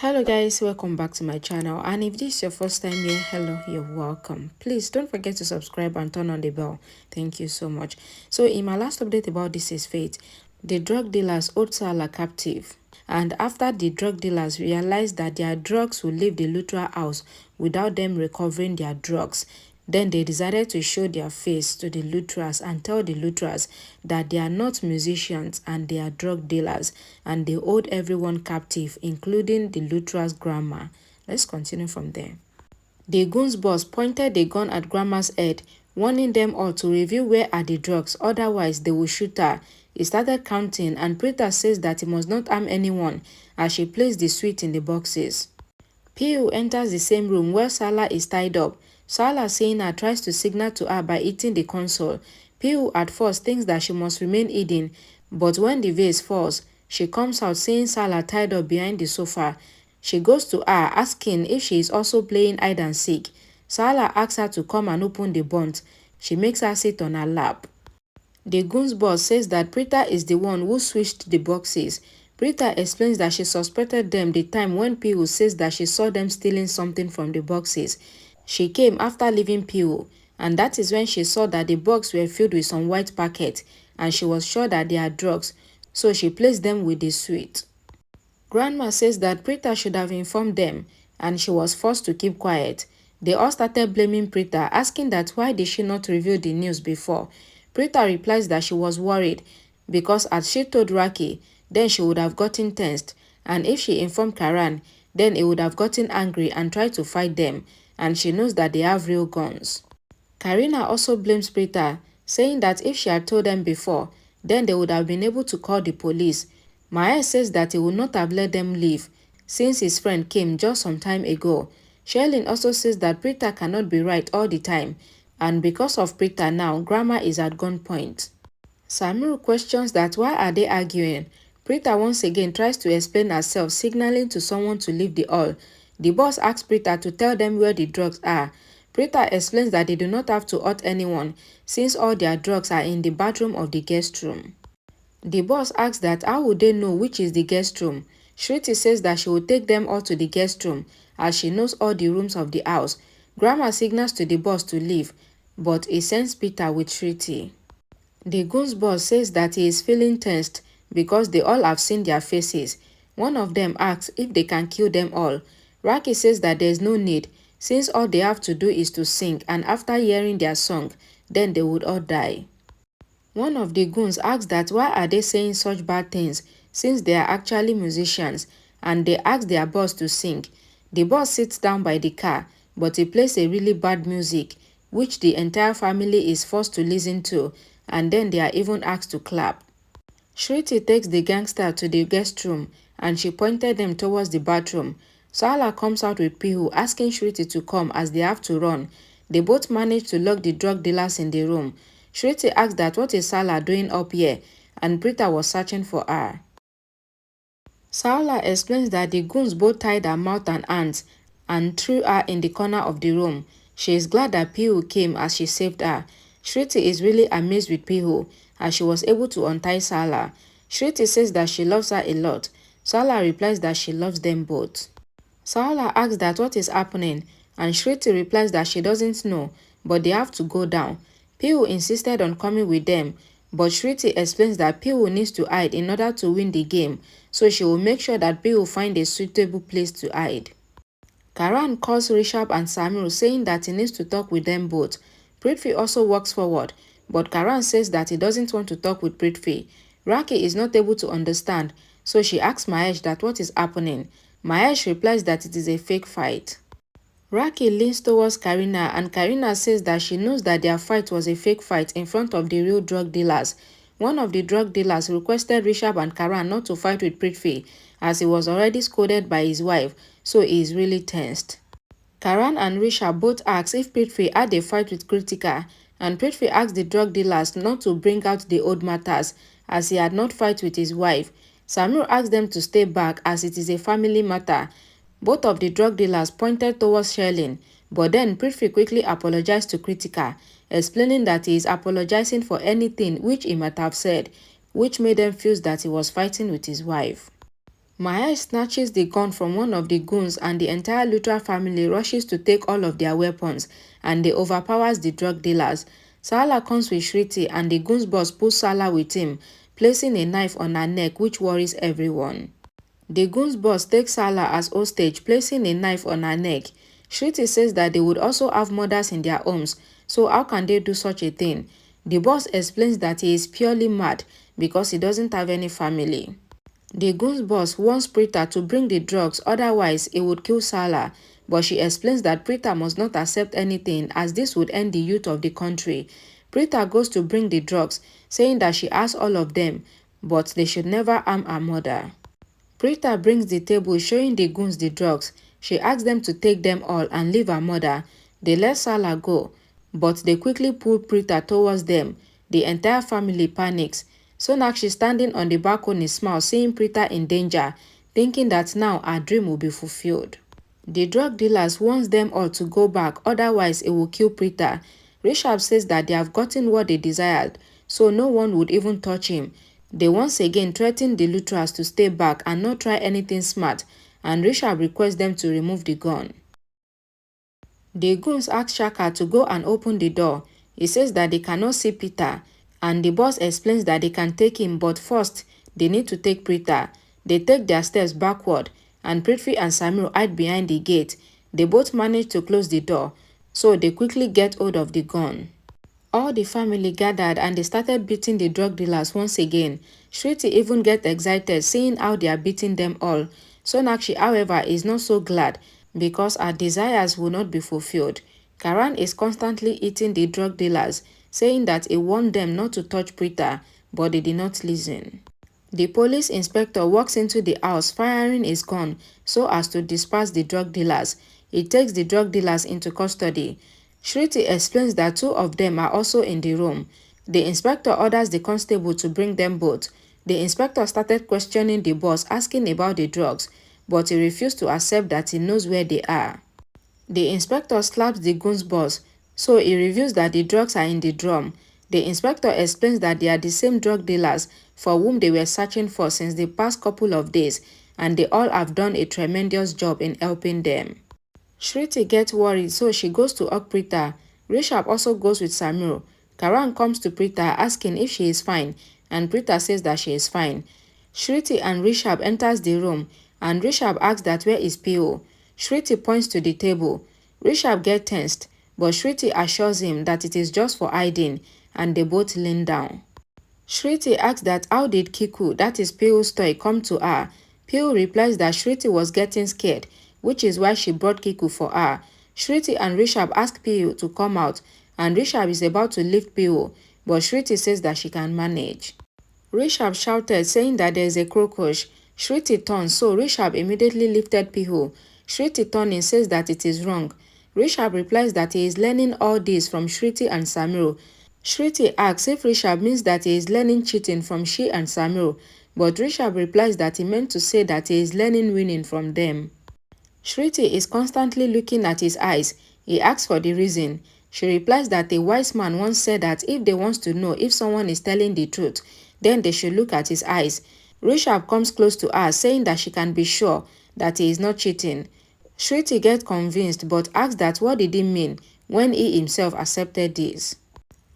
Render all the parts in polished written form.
Hello guys, welcome back to my channel, and if this is your first time here, hello, you're welcome. Please don't forget to subscribe and turn on the bell. Thank you so much. So in my last update about This Is Fate, the drug dealers hold Sarla captive, and after the drug dealers realized that their drugs will leave the Lutra house without them recovering their drugs, then they decided to show their face to the Lutras and tell the Lutras that they are not musicians and they are drug dealers, and they hold everyone captive, including the Lutras' grandma. Let's continue from there. The goons boss pointed the gun at grandma's head, warning them all to reveal where are the drugs, otherwise they will shoot her. He started counting, and Preeta says that he must not harm anyone as she placed the sweet in the boxes. P.U. enters the same room where Sarla is tied up. Sarla, seeing her, tries to signal to her by eating the console. P.U. at first thinks that she must remain hidden, but when the vase falls, she comes out seeing Sarla tied up behind the sofa. She goes to her, asking if she is also playing hide and seek. Sarla asks her to come and open the bunt. She makes her sit on her lap. The goons boss says that Preeta is the one who switched the boxes. Preeta explains that she suspected them the time when P.U. says that she saw them stealing something from the boxes. She came after leaving P.U., and that is when she saw that the box were filled with some white packets, and she was sure that they are drugs, so she placed them with the sweet. Grandma says that Preeta should have informed them, and she was forced to keep quiet. They all started blaming Preeta, asking that why did she not reveal the news before. Preeta replies that she was worried because as she told Raki, then she would have gotten tensed, and if she informed Karan, then he would have gotten angry and tried to fight them, and she knows that they have real guns. Karina also blames Preeta, saying that if she had told them before, then they would have been able to call the police. Mahesh says that he would not have let them leave since his friend came just some time ago. Sherlyn also says that Preeta cannot be right all the time, and because of Preeta now, Grandma is at gunpoint. Samir questions that why are they arguing. Preeta once again tries to explain herself, signaling to someone to leave the hall. The boss asks Preeta to tell them where the drugs are. Preeta explains that they do not have to hurt anyone since all their drugs are in the bathroom of the guest room. The boss asks that how would they know which is the guest room. Shrishti says that she will take them all to the guest room as she knows all the rooms of the house. Grandma signals to the boss to leave, but he sends Peter with Shrishti. The goons boss says that he is feeling tensed because they all have seen their faces. One of them asks if they can kill them all. Raki says that there is no need since all they have to do is to sing, and after hearing their song, then they would all die. One of the goons asks that why are they saying such bad things since they are actually musicians, and they ask their boss to sing. The boss sits down by the car, but he plays a really bad music which the entire family is forced to listen to, and then they are even asked to clap. Shriti takes the gangster to the guest room and she pointed them towards the bathroom. Sarla comes out with Pihu asking Shriti to come as they have to run. They both manage to lock the drug dealers in the room. Shriti asks that what is Sarla doing up here, and Preeta was searching for her. Sarla explains that the goons both tied her mouth and hands and threw her in the corner of the room. She is glad that Pihu came as she saved her. Shriti is really amazed with Pihu as she was able to untie Sarla. Shriti says that she loves her a lot. Sarla replies that she loves them both. Sarla asks that what is happening, and Shriti replies that she doesn't know, but they have to go down. Pihu insisted on coming with them, but Shriti explains that Pihu needs to hide in order to win the game, so she will make sure that Pihu find a suitable place to hide. Karan calls Rishabh and Samir, saying that he needs to talk with them both. Prithvi also walks forward, but Karan says that he doesn't want to talk with Prithvi. Raki is not able to understand, so she asks Mahesh that what is happening. Mahesh replies that it is a fake fight. Raki leans towards Karina, and Karina says that she knows that their fight was a fake fight in front of the real drug dealers. One of the drug dealers requested Rishabh and Karan not to fight with Prithvi as he was already scolded by his wife, so he is really tensed. Karan and Rishabh both ask if Prithvi had a fight with Kritika, and Prithvi asks the drug dealers not to bring out the old matters as he had not fight with his wife. Samir asks them to stay back as it is a family matter. Both of the drug dealers pointed towards Sherlyn, but then Prithvi quickly apologized to Kritika, explaining that he is apologizing for anything which he might have said, which made them feel that he was fighting with his wife. Maya snatches the gun from one of the goons and the entire Lutra family rushes to take all of their weapons and they overpowers the drug dealers. Sarla comes with Shrishti and the goons boss pulls Sarla with him, placing a knife on her neck which worries everyone. The goons boss takes Sarla as hostage, placing a knife on her neck. Shrishti says that they would also have mothers in their homes, so how can they do such a thing? The boss explains that he is purely mad because he doesn't have any family. The goons boss wants Preeta to bring the drugs, otherwise he would kill Sarla, but she explains that Preeta must not accept anything as this would end the youth of the country. Preeta goes to bring the drugs, saying that she has all of them, but they should never harm her mother. Preeta brings the table showing the goons the drugs. She asks them to take them all and leave her mother. They let Sarla go, but they quickly pull Preeta towards them. The entire family panics. Sonak is standing on the balcony smile seeing Preeta in danger, thinking that now her dream will be fulfilled. The drug dealers wants them all to go back, otherwise it will kill Preeta. Rishabh says that they have gotten what they desired, so no one would even touch him. They once again threaten the Lutras to stay back and not try anything smart, and Rishabh requests them to remove the gun. The goons ask Shaka to go and open the door. He says that they cannot see Peter, and the boss explains that they can take him, but first they need to take Preeta. They take their steps backward, and Prithvi and Samir hide behind the gate. They both manage to close the door, so they quickly get hold of the gun. All the family gathered and they started beating the drug dealers once again. Shrishti even gets excited seeing how they are beating them all. Sonakshi, however, is not so glad because her desires will not be fulfilled. Karan is constantly eating the drug dealers, saying that he warned them not to touch Preeta, but they did not listen. The police inspector walks into the house firing his gun so as to disperse the drug dealers. He takes the drug dealers into custody. Shrishti explains that two of them are also in the room. The inspector orders the constable to bring them both. The inspector started questioning the boss, asking about the drugs, but he refused to accept that he knows where they are. The inspector slaps the goons boss, so he reveals that the drugs are in the drum. The inspector explains that they are the same drug dealers for whom they were searching for since the past couple of days, and they all have done a tremendous job in helping them. Shrishti gets worried, so she goes to hug Preeta. Rishabh also goes with Samir. Karan comes to Preeta asking if she is fine, and Preeta says that she is fine. Shrishti and Rishabh enters the room, and Rishabh asks that where is P.O. Shrishti points to the table. Rishabh gets tensed, but Shrishti assures him that it is just for hiding, and they both lean down. Shrishti asks that how did Kiku, that is P.O.'s toy, come to her. P.O. replies that Shrishti was getting scared, which is why she brought Kiku for her. Shrishti and Rishabh ask P.O. to come out, and Rishabh is about to lift P.O., but Shrishti says that she can manage. Rishabh shouted, saying that there is a cockroach. Shrishti turns, so Rishabh immediately lifted P.O. Shrishti turning says that it is wrong. Rishabh replies that he is learning all this from Shrishti and Samir. Shrishti asks if Rishabh means that he is learning cheating from she and Samir, but Rishabh replies that he meant to say that he is learning winning from them. Shrishti is constantly looking at his eyes. He asks for the reason. She replies that a wise man once said that if they want to know if someone is telling the truth, then they should look at his eyes. Rishabh comes close to her, saying that she can be sure that he is not cheating. Shrishti gets convinced but asks that what did he mean when he himself accepted this.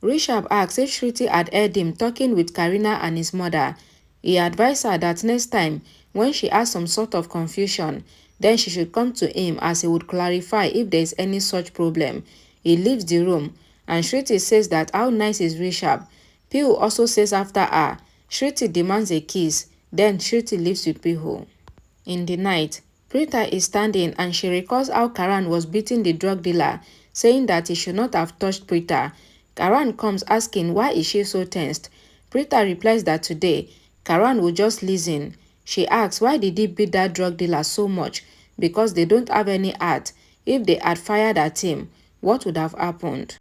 Rishabh asks if Shrishti had heard him talking with Karina and his mother. He advised her that next time, when she has some sort of confusion, then she should come to him as he would clarify if there is any such problem. He leaves the room, and Shrishti says that how nice is Rishabh. Pihu also says after her. Shrishti demands a kiss, then Shrishti leaves with Pihu. In the night, Preeta is standing and she recalls how Karan was beating the drug dealer, saying that he should not have touched Preeta. Karan comes asking why is she so tensed. Preeta replies that today, Karan will just listen. She asks why did he beat that drug dealer so much, because they don't have any heart. If they had fired at him, what would have happened?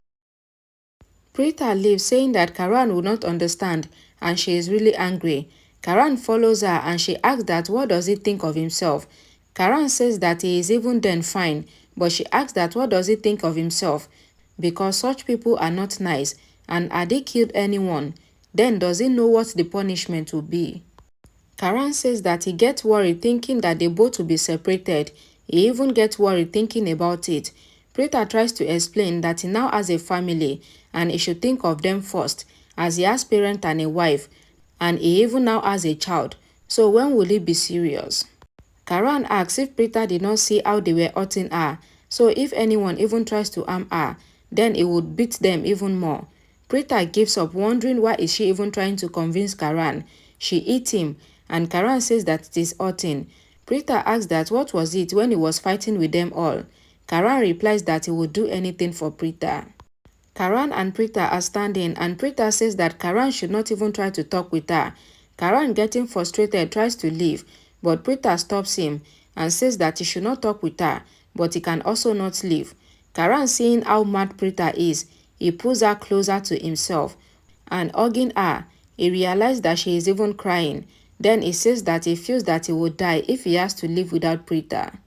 Preeta leaves saying that Karan would not understand and she is really angry. Karan follows her and she asks that what does he think of himself. Karan says that he is even then fine, but she asks that what does he think of himself, because such people are not nice, and had he killed anyone, then does he know what the punishment will be? Karan says that he gets worried thinking that they both will be separated. He even gets worried thinking about it. Preeta tries to explain that he now has a family and he should think of them first, as he has parents and a wife, and he even now has a child. So when will he be serious? Karan asks if Preeta did not see how they were hurting her, so if anyone even tries to harm her, then it would beat them even more. Preeta gives up, wondering why is she even trying to convince Karan. She eats him, and Karan says that it is hurting. Preeta asks that what was it when he was fighting with them all. Karan replies that he would do anything for Preeta. Karan and Preeta are standing, and Preeta says that Karan should not even try to talk with her. Karan, getting frustrated, tries to leave, but Preeta stops him and says that he should not talk with her, but he can also not leave. Karan, seeing how mad Preeta is, he pulls her closer to himself, and hugging her, he realizes that she is even crying. Then he says that he feels that he would die if he has to live without Preeta.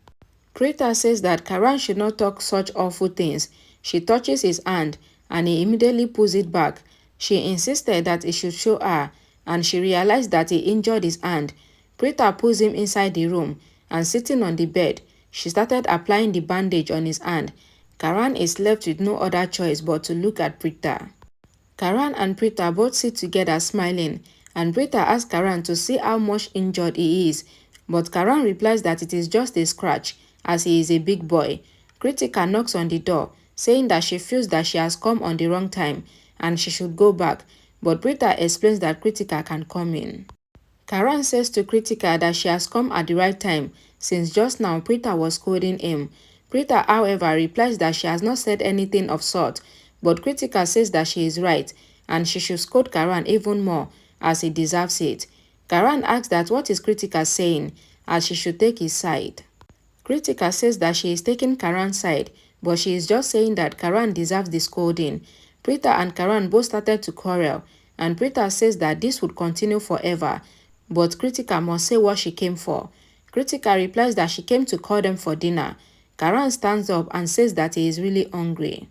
Preeta says that Karan should not talk such awful things. She touches his hand and he immediately pulls it back. She insisted that he should show her, and she realized that he injured his hand. Preeta pulls him inside the room, and sitting on the bed, she started applying the bandage on his hand. Karan is left with no other choice but to look at Preeta. Karan and Preeta both sit together smiling, and Preeta asks Karan to see how much injured he is, but Karan replies that it is just a scratch, as he is a big boy. Kritika knocks on the door, saying that she feels that she has come on the wrong time and she should go back, but Preeta explains that Kritika can come in. Karan says to Kritika that she has come at the right time, since just now Preeta was scolding him. Preeta, however, replies that she has not said anything of sort, but Kritika says that she is right, and she should scold Karan even more, as he deserves it. Karan asks that what is Kritika saying, as she should take his side. Kritika says that she is taking Karan's side, but she is just saying that Karan deserves the scolding. Preeta and Karan both started to quarrel, and Preeta says that this would continue forever, but Kritika must say what she came for. Kritika replies that she came to call them for dinner. Karan stands up and says that he is really hungry.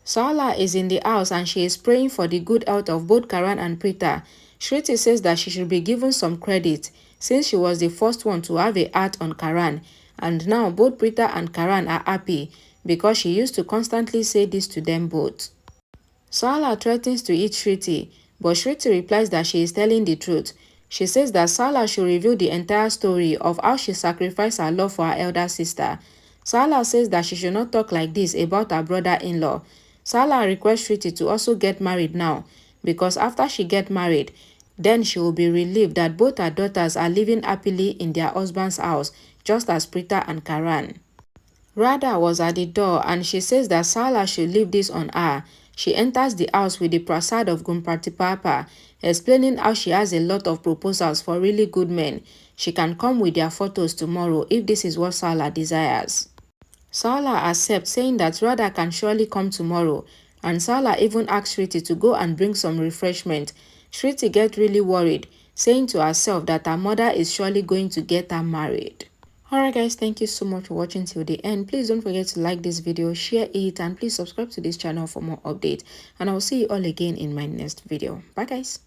Sarla is in the house and she is praying for the good health of both Karan and Preeta. Shrishti says that she should be given some credit since she was the first one to have a heart on Karan, and now both Preeta and Karan are happy because she used to constantly say this to them both. Sarla threatens to eat Shrishti, but Shrishti replies that she is telling the truth. She says that Sarla should reveal the entire story of how she sacrificed her love for her elder sister. Sarla says that she should not talk like this about her brother-in-law. Sarla requests Shrishti to also get married now, because after she gets married, then she will be relieved that both her daughters are living happily in their husband's house, just as Preeta and Karan. Radha was at the door and she says that Sarla should leave this on her. She enters the house with the prasad of Gumpati Papa, explaining how she has a lot of proposals for really good men. She can come with their photos tomorrow if this is what Sarla desires. Sarla accepts, saying that Radha can surely come tomorrow, and Sarla even asks Shriti to go and bring some refreshment. Shriti gets really worried, saying to herself that her mother is surely going to get her married. Alright guys, thank you so much for watching till the end. Please don't forget to like this video, share it, and please subscribe to this channel for more updates. And I will see you all again in my next video. Bye guys.